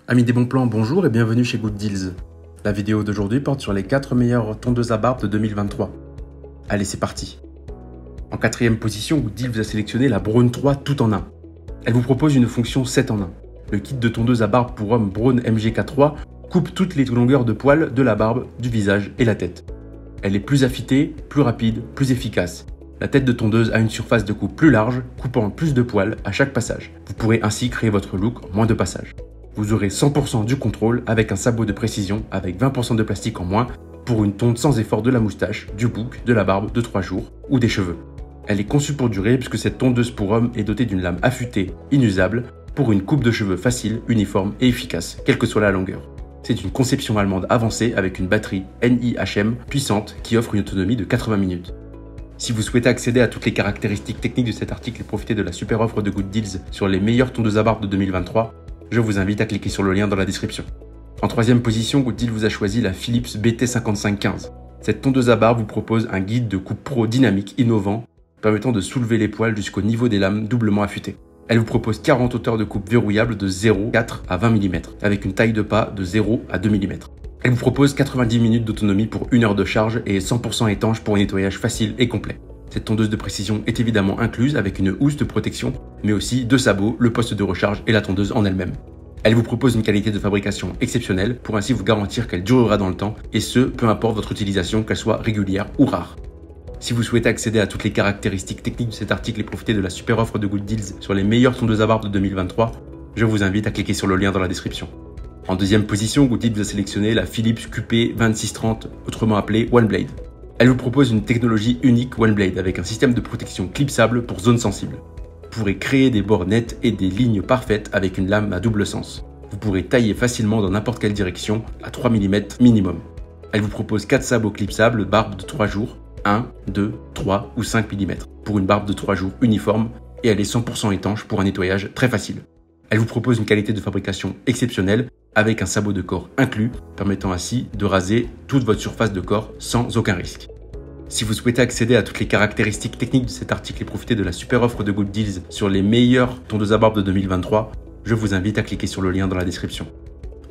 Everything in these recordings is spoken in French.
Amis des bons plans, bonjour et bienvenue chez Good Deals. La vidéo d'aujourd'hui porte sur les 4 meilleures tondeuses à barbe de 2023. Allez, c'est parti. En quatrième position, Good Deals vous a sélectionné la Braun 3 tout en un. Elle vous propose une fonction 7 en 1. Le kit de tondeuse à barbe pour homme Braun MGK3 coupe toutes les longueurs de poils de la barbe, du visage et la tête. Elle est plus affûtée, plus rapide, plus efficace. La tête de tondeuse a une surface de coupe plus large, coupant plus de poils à chaque passage. Vous pourrez ainsi créer votre look en moins de passages. Vous aurez 100% du contrôle avec un sabot de précision avec 20% de plastique en moins pour une tonte sans effort de la moustache, du bouc, de la barbe de 3 jours ou des cheveux. Elle est conçue pour durer puisque cette tondeuse pour homme est dotée d'une lame affûtée, inusable, pour une coupe de cheveux facile, uniforme et efficace, quelle que soit la longueur. C'est une conception allemande avancée avec une batterie NiHM puissante qui offre une autonomie de 80 minutes. Si vous souhaitez accéder à toutes les caractéristiques techniques de cet article et profiter de la super offre de Good Deals sur les meilleures tondeuses à barbe de 2023, je vous invite à cliquer sur le lien dans la description. En troisième position, Good Deals vous a choisi la Philips BT5515. Cette tondeuse à barbe vous propose un guide de coupe pro dynamique innovant permettant de soulever les poils jusqu'au niveau des lames doublement affûtées. Elle vous propose 40 hauteurs de coupe verrouillables de 0,4 à 20 mm avec une taille de pas de 0 à 2 mm. Elle vous propose 90 minutes d'autonomie pour 1 heure de charge et est 100% étanche pour un nettoyage facile et complet. Cette tondeuse de précision est évidemment incluse avec une housse de protection, mais aussi 2 sabots, le poste de recharge et la tondeuse en elle-même. Elle vous propose une qualité de fabrication exceptionnelle pour ainsi vous garantir qu'elle durera dans le temps, et ce, peu importe votre utilisation, qu'elle soit régulière ou rare. Si vous souhaitez accéder à toutes les caractéristiques techniques de cet article et profiter de la super offre de Good Deals sur les meilleures tondeuses à barbe de 2023, je vous invite à cliquer sur le lien dans la description. En deuxième position, Good Deals vous a sélectionné la Philips QP2630, autrement appelée One Blade. Elle vous propose une technologie unique One Blade avec un système de protection clipsable pour zones sensibles. Vous pourrez créer des bords nets et des lignes parfaites avec une lame à double sens. Vous pourrez tailler facilement dans n'importe quelle direction à 3 mm minimum. Elle vous propose 4 sabots clipsables barbe de 3 jours, 1, 2, 3 ou 5 mm pour une barbe de 3 jours uniforme, et elle est 100% étanche pour un nettoyage très facile. Elle vous propose une qualité de fabrication exceptionnelle avec un sabot de corps inclus, permettant ainsi de raser toute votre surface de corps sans aucun risque. Si vous souhaitez accéder à toutes les caractéristiques techniques de cet article et profiter de la super offre de Good Deals sur les meilleures tondeuses à barbe de 2023, je vous invite à cliquer sur le lien dans la description.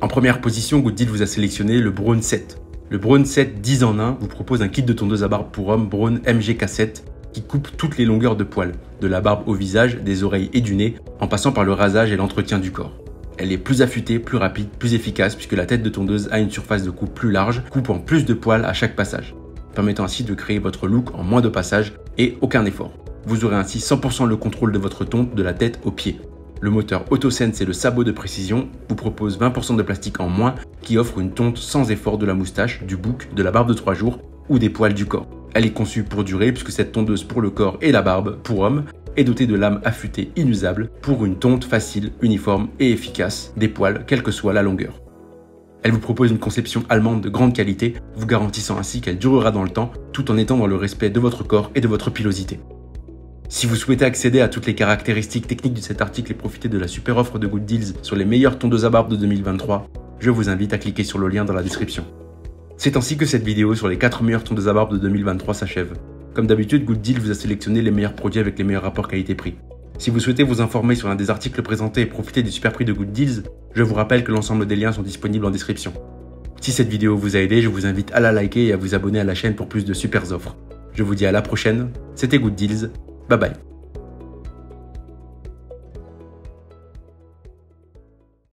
En première position, Good Deals vous a sélectionné le Braun 7. Le Braun 7 10 en 1 vous propose un kit de tondeuse à barbe pour homme Braun MGK7 qui coupe toutes les longueurs de poils, de la barbe au visage, des oreilles et du nez, en passant par le rasage et l'entretien du corps. Elle est plus affûtée, plus rapide, plus efficace puisque la tête de tondeuse a une surface de coupe plus large, coupant plus de poils à chaque passage, permettant ainsi de créer votre look en moins de passages et aucun effort. Vous aurez ainsi 100% le contrôle de votre tonte de la tête aux pieds. Le moteur AutoSense et le sabot de précision vous proposent 20% de plastique en moins qui offre une tonte sans effort de la moustache, du bouc, de la barbe de 3 jours ou des poils du corps. Elle est conçue pour durer puisque cette tondeuse pour le corps et la barbe pour homme est dotée de lames affûtées inusables pour une tonte facile, uniforme et efficace des poils quelle que soit la longueur. Elle vous propose une conception allemande de grande qualité, vous garantissant ainsi qu'elle durera dans le temps tout en étant dans le respect de votre corps et de votre pilosité. Si vous souhaitez accéder à toutes les caractéristiques techniques de cet article et profiter de la super offre de Good Deals sur les meilleures tondeuses à barbe de 2023, je vous invite à cliquer sur le lien dans la description. C'est ainsi que cette vidéo sur les 4 meilleures tondeuses à barbe de 2023 s'achève. Comme d'habitude, Good Deals vous a sélectionné les meilleurs produits avec les meilleurs rapports qualité-prix. Si vous souhaitez vous informer sur un des articles présentés et profiter des super prix de Good Deals, je vous rappelle que l'ensemble des liens sont disponibles en description. Si cette vidéo vous a aidé, je vous invite à la liker et à vous abonner à la chaîne pour plus de super offres. Je vous dis à la prochaine, c'était Good Deals, bye bye.